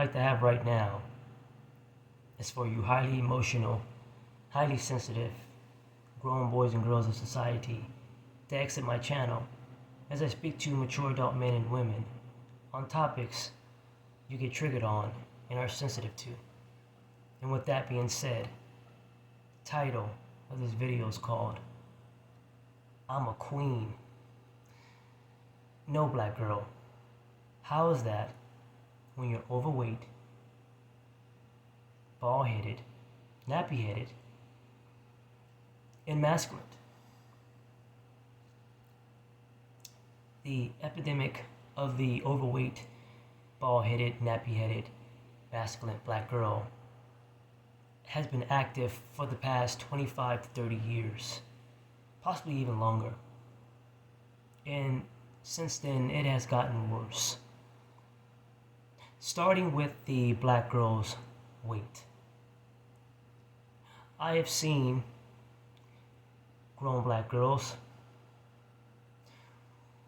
like to have right now is for you highly emotional, highly sensitive, grown boys and girls of society to exit my channel as I speak to mature adult men and women on topics you get triggered on and are sensitive to. And with that being said, the title of this video is called I'm a Queen. No, black girl, how is that when you're overweight, bald-headed, nappy-headed, and masculine? The epidemic of the overweight, bald-headed, nappy-headed, masculine black girl has been active for the past 25 to 30 years, possibly even longer. And since then, it has gotten worse. Starting with the black girl's weight. I have seen grown black girls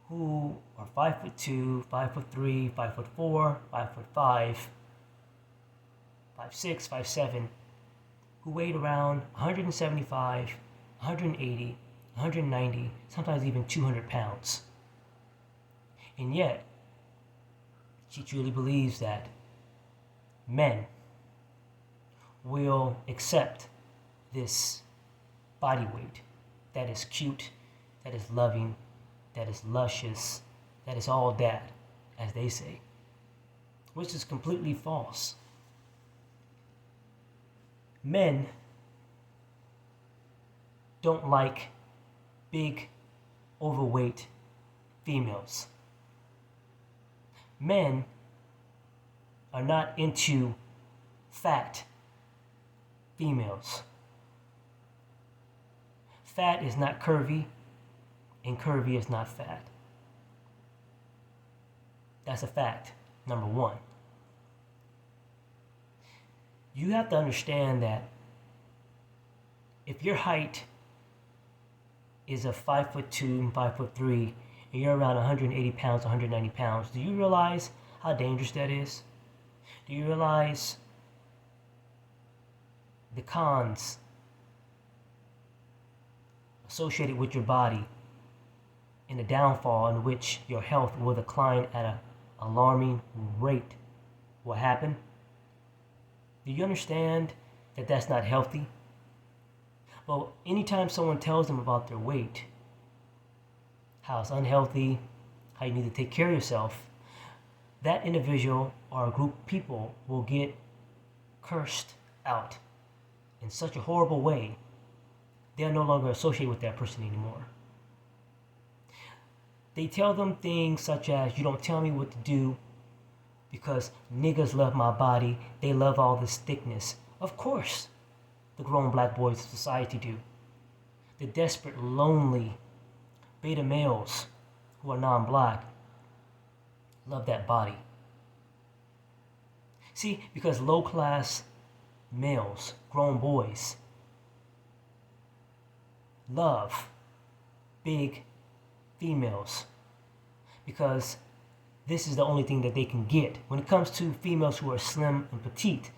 who are 5'2", 5'3", 5'4", 5'5", 5'6", 5'7", who weighed around 175, 180, 190, sometimes even 200 pounds. And yet, she truly believes that men will accept this body weight that is cute, that is loving, that is luscious, that is all that, as they say, which is completely false. Men don't like big, overweight females. Men are not into fat females. Fat is not curvy, and curvy is not fat. That's a fact, number one. You have to understand that if your height is a 5'2", 5'3", and you're around 180 pounds, 190 pounds, do you realize how dangerous that is? Do you realize the cons associated with your body and the downfall in which your health will decline at an alarming rate will happen? Do you understand that that's not healthy? Well, anytime someone tells them about their weight, how it's unhealthy, how you need to take care of yourself, that individual or a group of people will get cursed out in such a horrible way, they're no longer associated with that person anymore. They tell them things such as, you don't tell me what to do because niggas love my body, they love all this thickness. Of course, the grown black boys of society do. The desperate, lonely beta males who are non-black love that body. See, because low-class males, grown boys, love big females because this is the only thing that they can get. When it comes to females who are slim and petite,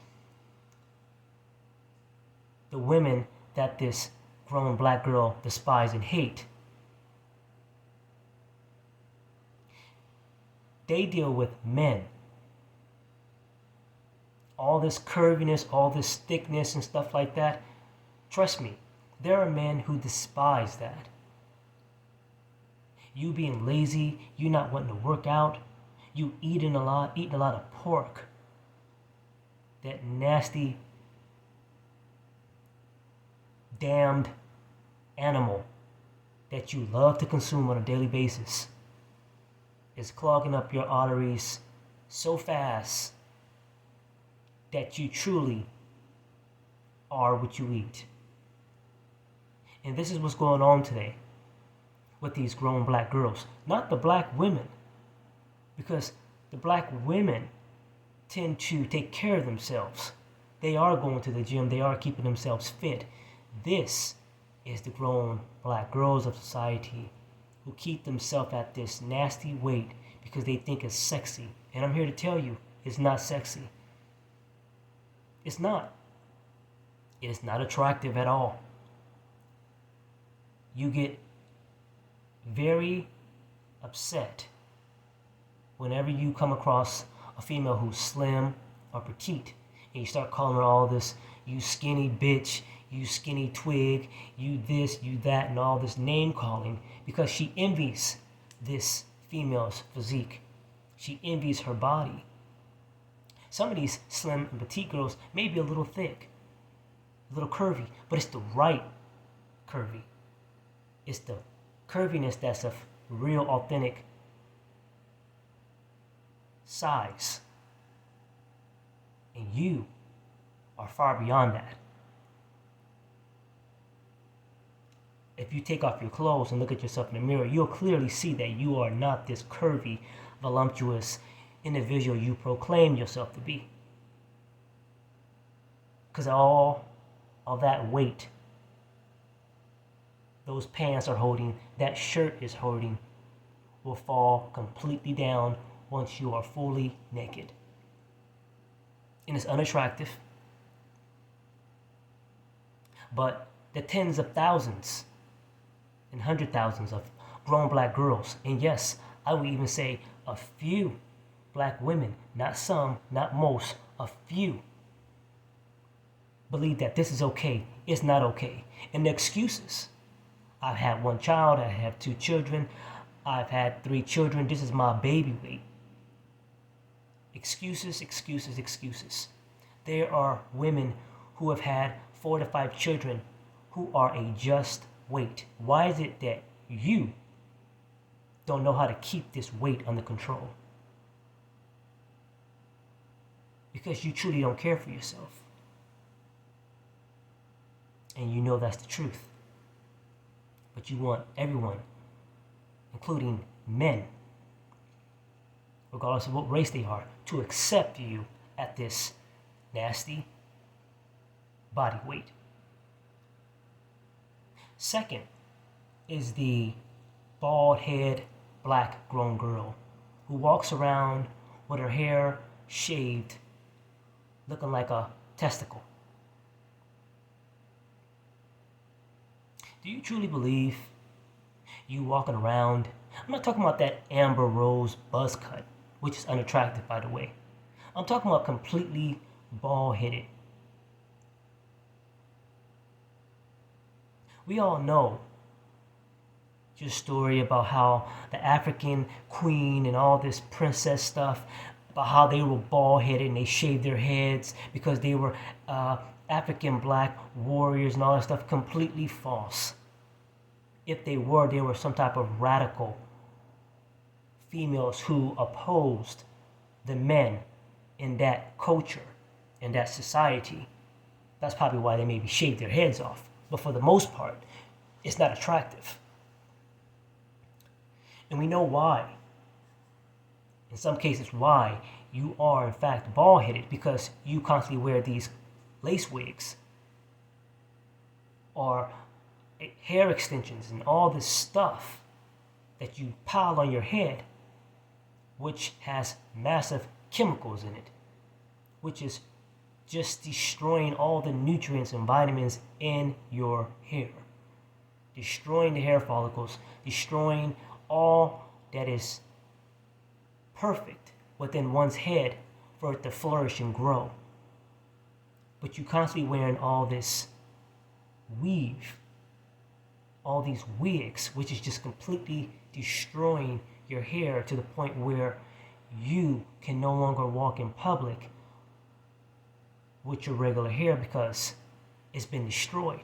the women that this grown black girl despise and hate, they deal with men. All this curviness, all this thickness and stuff like that, trust me, there are men who despise that. You being lazy, you not wanting to work out, you eating a lot of pork. That nasty, damned animal that you love to consume on a daily basis is clogging up your arteries so fast that you truly are what you eat. And this is what's going on today with these grown black girls, not the black women, because the black women tend to take care of themselves. They are going to the gym, they are keeping themselves fit. This is the grown black girls of society who keep themselves at this nasty weight because they think it's sexy. And I'm here to tell you, it's not sexy. It's not. It is not attractive at all. You get very upset whenever you come across a female who's slim or petite, and you start calling her all this, you skinny bitch, you skinny twig, you this, you that, and all this name calling, because she envies this female's physique. She envies her body. Some of these slim and petite girls may be a little thick, a little curvy, but it's the right curvy. It's the curviness that's of real, authentic size. And you are far beyond that. If you take off your clothes and look at yourself in the mirror, you'll clearly see that you are not this curvy, voluptuous individual you proclaim yourself to be. Because all of that weight those pants are holding, that shirt is holding, will fall completely down once you are fully naked. And it's unattractive. But the tens of thousands and hundred thousands of grown black girls, and yes, I would even say a few black women, not some, not most, a few, believe that this is okay, it's not okay. And the excuses, I've had one child, I have 2 children, I've had 3 children, this is my baby weight. Excuses, excuses, excuses. There are women who have had 4 to 5 children who are a just weight. Why is it that you don't know how to keep this weight under control? Because you truly don't care for yourself. And you know that's the truth. But you want everyone, including men, regardless of what race they are, to accept you at this nasty body weight. Second is the bald head black grown girl who walks around with her hair shaved, looking like a testicle. Do you truly believe you walking around? I'm not talking about that Amber Rose buzz cut, which is unattractive, by the way. I'm talking about completely bald-headed. We all know your story about how the African queen and all this princess stuff, about how they were bald-headed and they shaved their heads because they were African black warriors and all that stuff. Completely false. If they were some type of radical females who opposed the men in that culture, in that society. That's probably why they maybe shaved their heads off. But for the most part, it's not attractive. And we know why. In some cases, why you are in fact bald-headed, because you constantly wear these lace wigs or hair extensions and all this stuff that you pile on your head, which has massive chemicals in it, which is just destroying all the nutrients and vitamins in your hair, destroying the hair follicles, destroying all that is perfect within one's head for it to flourish and grow. But you constantly wearing all this weave, all these wigs, which is just completely destroying your hair to the point where you can no longer walk in public with your regular hair because it's been destroyed.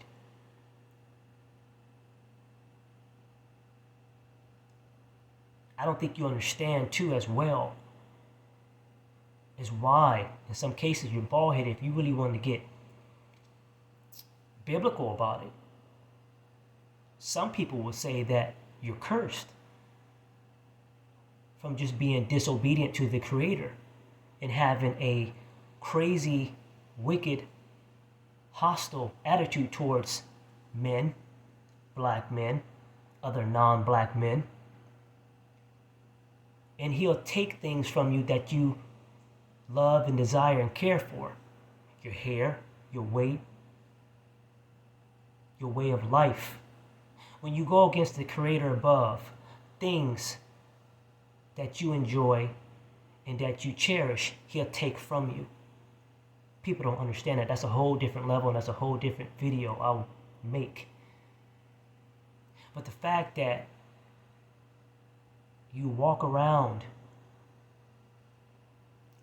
I don't think you understand too as well is why in some cases you're bald-headed. If you really want to get biblical about it, some people would say that you're cursed from just being disobedient to the Creator and having a crazy, wicked, hostile attitude towards men, black men, other non-black men. And He'll take things from you that you love and desire and care for. your hair, your weight, your way of life. When you go against the Creator above, things that you enjoy and that you cherish, He'll take from you. People don't understand that. That's a whole different level, and that's a whole different video I'll make. But the fact that you walk around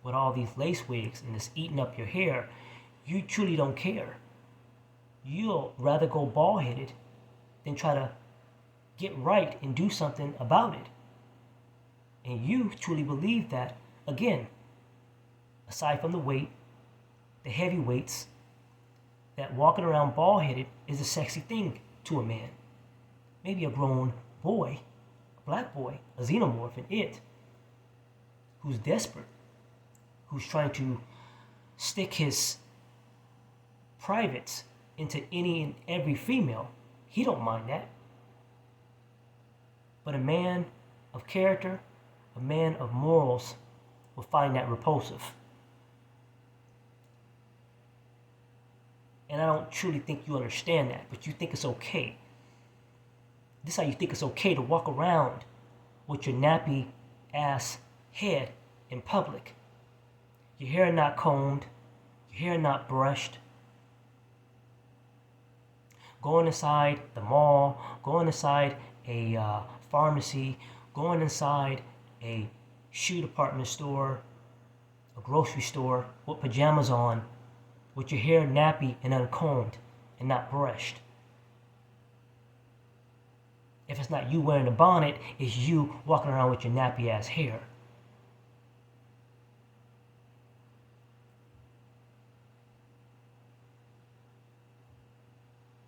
with all these lace wigs and it's eating up your hair, you truly don't care. You'll rather go bald-headed than try to get right and do something about it. And you truly believe that, again, aside from the weight, the heavy weights, that walking around bald-headed is a sexy thing to a man. Maybe a grown boy, a black boy, a xenomorph, an it, who's desperate, who's trying to stick his privates into any and every female. He don't mind that. But a man of character, a man of morals, will find that repulsive. And I don't truly think you understand that, but you think it's okay. This is how you think it's okay to walk around with your nappy ass head in public. Your hair not combed, your hair not brushed. Going inside the mall, going inside a pharmacy, going inside a shoe department store, a grocery store with pajamas on, with your hair nappy and uncombed and not brushed. If it's not you wearing a bonnet, it's you walking around with your nappy ass hair.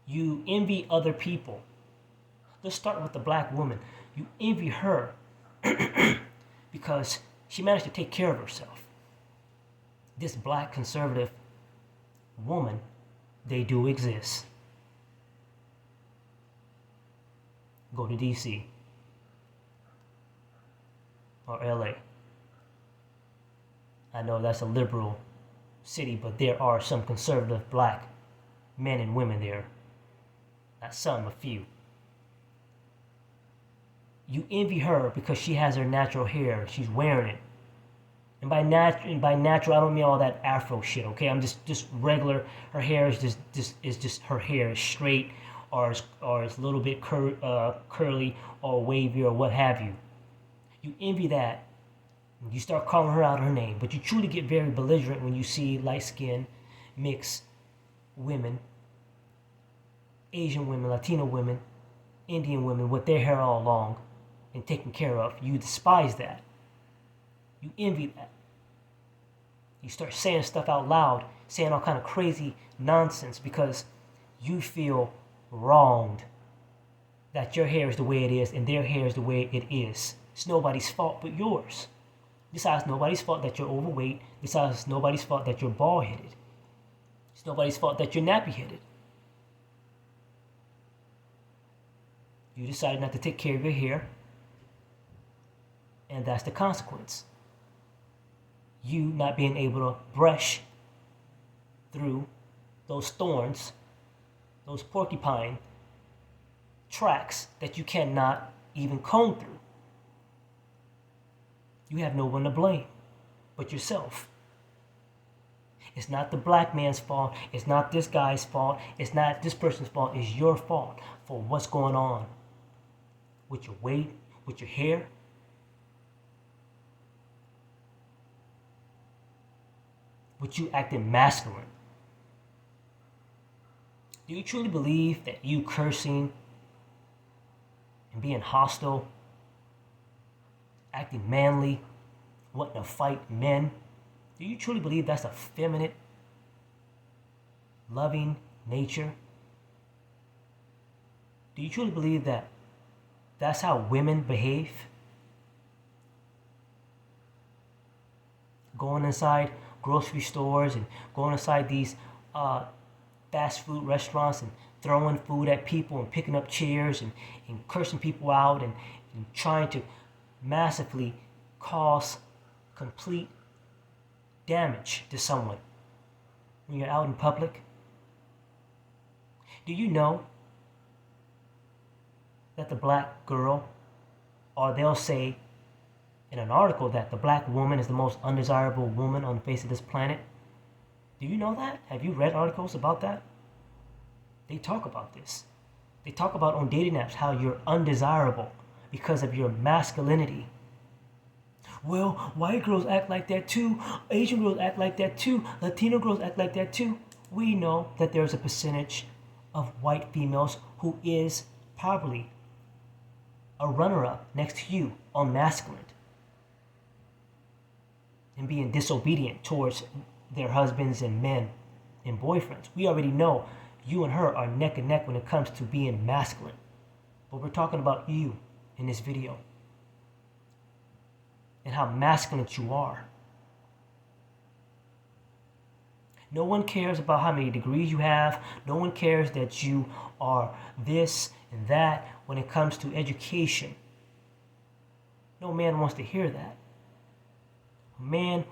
You envy other people. Let's start with the black woman. You envy her because she managed to take care of herself. This black conservative woman, they do exist. Go to DC or LA. I know that's a liberal city, but there are some conservative black men and women there. Not some, a few. You envy her because she has her natural hair. She's wearing it. And by natural, I don't mean all that Afro shit, okay? I'm just regular. Her hair is just her hair is straight, or it's a little bit curly or wavy or what have you. You envy that. You start calling her out her name, but you truly get very belligerent when you see light-skinned, mixed women, Asian women, Latino women, Indian women with their hair all long and taken care of. You despise that. You envy that. You start saying stuff out loud, saying all kind of crazy nonsense because you feel wronged that your hair is the way it is and their hair is the way it is. It's nobody's fault but yours. Besides, nobody's fault that you're overweight. Besides, nobody's fault that you're bald-headed. It's nobody's fault that you're nappy-headed. You decided not to take care of your hair, and that's the consequence. You not being able to brush through those thorns, those porcupine tracks that you cannot even comb through. You have no one to blame but yourself. It's not the black man's fault. It's not this guy's fault. It's not this person's fault. It's your fault for what's going on with your weight, with your hair. With you acting masculine. Do you truly believe that you cursing and being hostile, acting manly, wanting to fight men, do you truly believe that's a feminine, loving nature? Do you truly believe that that's how women behave? Going inside grocery stores and going inside these fast food restaurants and throwing food at people and picking up chairs and cursing people out and trying to massively cause complete damage to someone. when you're out in public? Do you know that the black girl, or they'll say in an article that the black woman is the most undesirable woman on the face of this planet? Do you know that? Have you read articles about that? They talk about this. They talk about on dating apps how you're undesirable because of your masculinity. Well, white girls act like that too. Asian girls act like that too. Latino girls act like that too. We know that there's a percentage of white females who is probably a runner-up next to you on masculine and being disobedient towards their husbands and men and boyfriends. We already know you and her are neck and neck when it comes to being masculine. But we're talking about you in this video and how masculine you are. No one cares about how many degrees you have. No one cares that you are this and that when it comes to education. No man wants to hear that. Men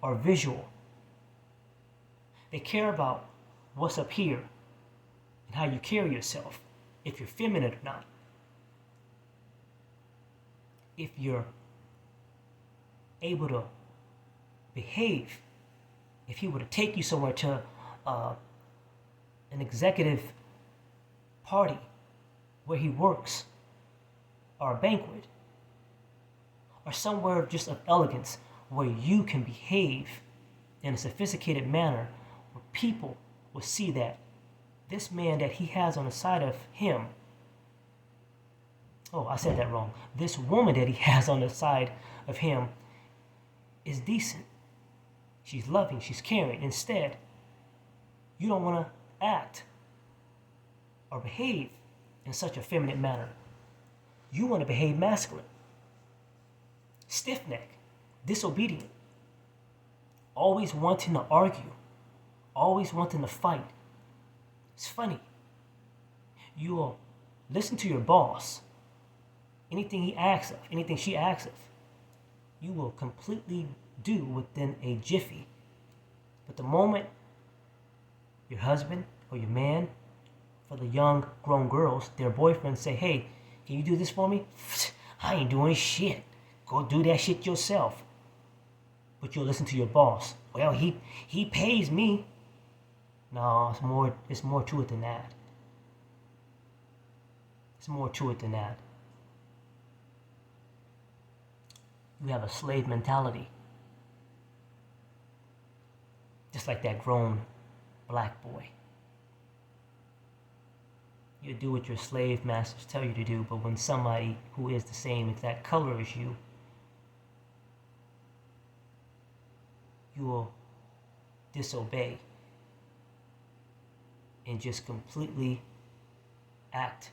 are visual. They care about what's up here and how you carry yourself, if you're feminine or not. If you're able to behave, if he were to take you somewhere to an executive party where he works, or a banquet, or somewhere just of elegance where you can behave in a sophisticated manner, where people will see that this man that he has on the side of him, oh, I said that wrong. This woman that he has on the side of him is decent. She's loving, she's caring. Instead, you don't want to act or behave in such a feminine manner. You want to behave masculine. Stiff-neck, disobedient, always wanting to argue, always wanting to fight. It's funny. You'll listen to your boss. Anything he asks of, anything she asks of, you will completely do within a jiffy. But the moment your husband or your man, for the young grown girls, their boyfriends say, hey, can you do this for me? I ain't doing shit. Go do that shit yourself. But you'll listen to your boss. Well, he pays me. No, it's more to it than that. It's more to it than that. You have a slave mentality. Just like that grown black boy. You do what your slave masters tell you to do, but when somebody who is the same exact color as you, you will disobey and just completely act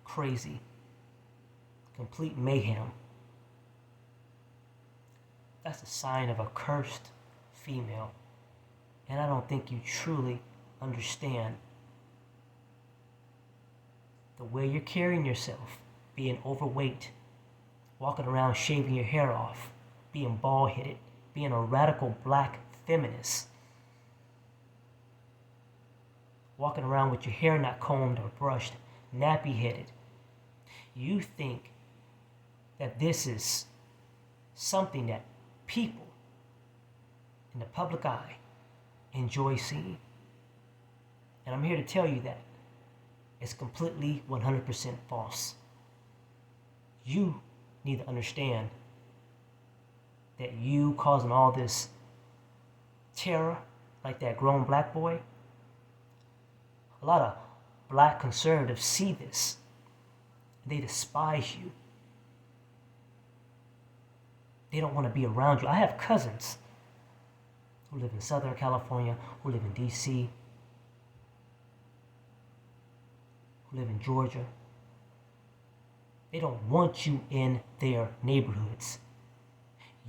crazy, complete mayhem. That's a sign of a cursed female. And I don't think you truly understand the way you're carrying yourself, being overweight, walking around shaving your hair off, being bald-headed, being a radical black feminist, walking around with your hair not combed or brushed, nappy-headed. You think that this is something that people in the public eye enjoy seeing. And I'm here to tell you that it's completely 100% false. You need to understand that you causing all this terror, like that grown black boy, a lot of black conservatives see this. They despise you. They don't want to be around you. I have cousins who live in Southern California, who live in DC, who live in Georgia. They don't want you in their neighborhoods.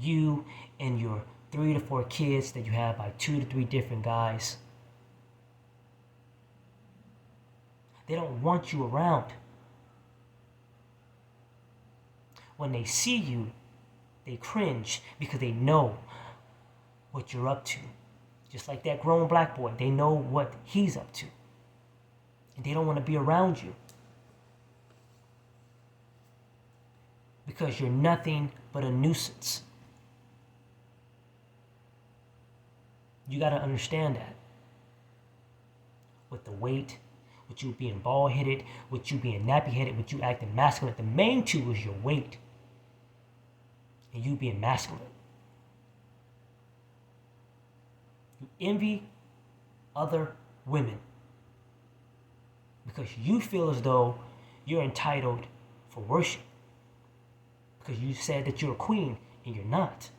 You and your 3 to 4 kids that you have by 2 to 3 different guys. They don't want you around. When they see you, they cringe because they know what you're up to. Just like that grown black boy, they know what he's up to. And they don't want to be around you. Because you're nothing but a nuisance. You got to understand that. With the weight, with you being bald-headed, with you being nappy-headed, with you acting masculine, the main two is your weight and you being masculine. You envy other women because you feel as though you're entitled for worship. Because you said that you're a queen and you're not.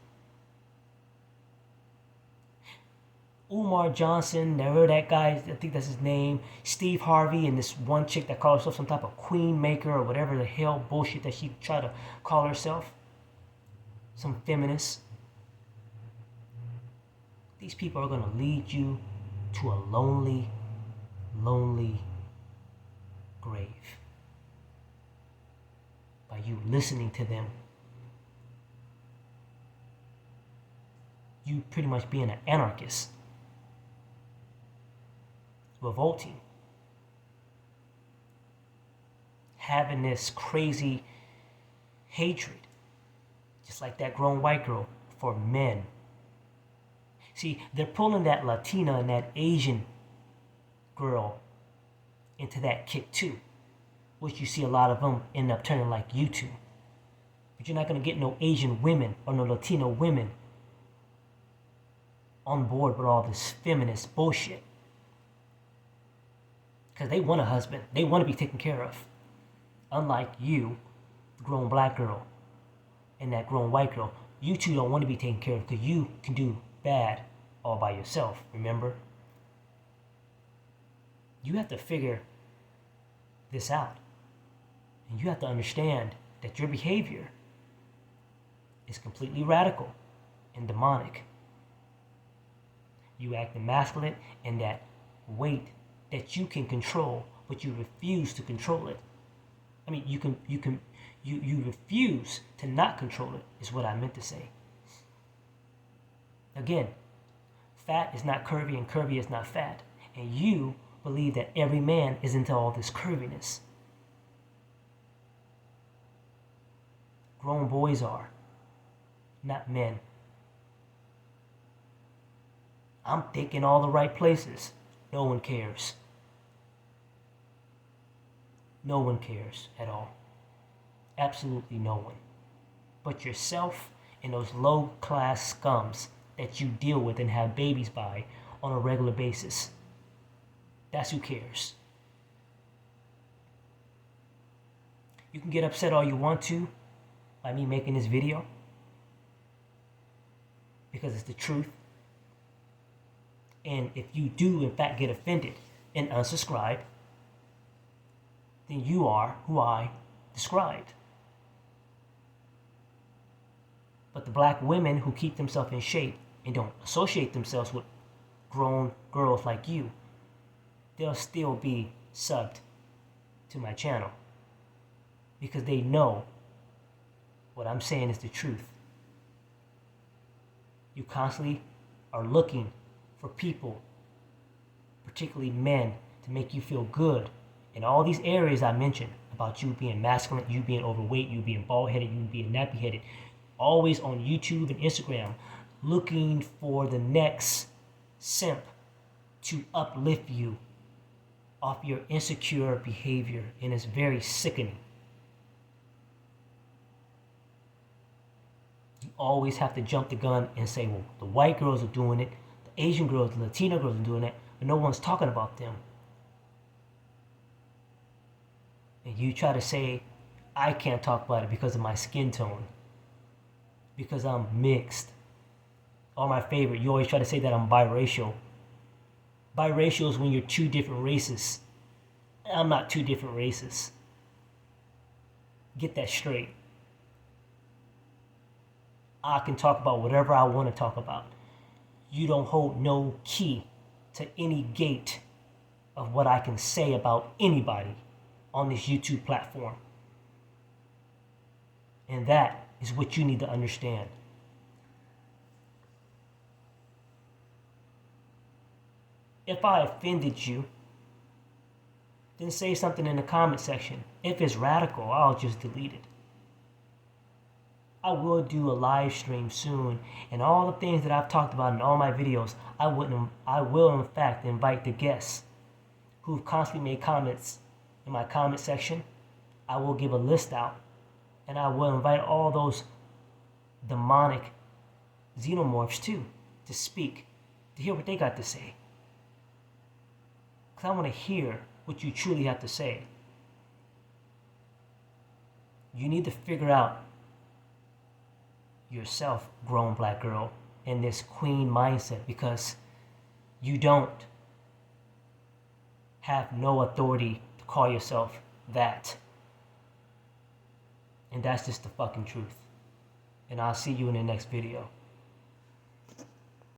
Umar Johnson, never that guy, I think that's his name, Steve Harvey, and this one chick that calls herself some type of queen maker or whatever the hell bullshit that she tried to call herself. Some feminist. These people are going to lead you to a lonely, lonely grave. By you listening to them. You pretty much being an anarchist. Revolting. Having this crazy hatred. Just like that grown white girl for men. See, they're pulling that Latina and that Asian girl into that kick too. Which you see a lot of them end up turning like you two. But you're not going to get no Asian women or no Latino women on board with all this feminist bullshit. Because they want a husband. They want to be taken care of. Unlike you, the grown black girl, and that grown white girl. You two don't want to be taken care of because you can do bad all by yourself, remember? You have to figure this out. And you have to understand that your behavior is completely radical and demonic. You act masculine and that weight that you can control, but you refuse to control it. I mean, you refuse to not control it, is what I meant to say. Again, fat is not curvy and curvy is not fat. And you believe that every man is into all this curviness. Grown boys are, not men. I'm thinking all the right places. No one cares. No one cares at all. Absolutely no one. But yourself and those low-class scums that you deal with and have babies by on a regular basis. That's who cares. You can get upset all you want to by me making this video because it's the truth. And if you do in fact get offended and unsubscribe, then you are who I described. But the black women who keep themselves in shape and don't associate themselves with grown girls like you, they'll still be subbed to my channel because they know what I'm saying is the truth. You constantly are looking for people, particularly men, to make you feel good in all these areas I mentioned about you being masculine, you being overweight, you being bald-headed, you being nappy-headed, always on YouTube and Instagram, looking for the next simp to uplift you off your insecure behavior, and it's very sickening. You always have to jump the gun and say, well, the white girls are doing it, the Asian girls, the Latino girls are doing it, but no one's talking about them. And you try to say, I can't talk about it because of my skin tone, because I'm mixed. Or my favorite, you always try to say that I'm biracial. Biracial is when you're two different races. I'm not two different races. Get that straight. I can talk about whatever I want to talk about. You don't hold no key to any gate of what I can say about anybody on this YouTube platform. And that is what you need to understand. If I offended you, then say something in the comment section. If it's radical, I'll just delete it. I will do a live stream soon, and all the things that I've talked about in all my videos, I will in fact invite the guests who've constantly made comments in my comment section. I will give a list out, and I will invite all those demonic xenomorphs too to speak, to hear what they got to say. Because I want to hear what you truly have to say. You need to figure out yourself, grown black girl, in this queen mindset, because you don't have no authority to call yourself that. And that's just the fucking truth. And I'll see you in the next video.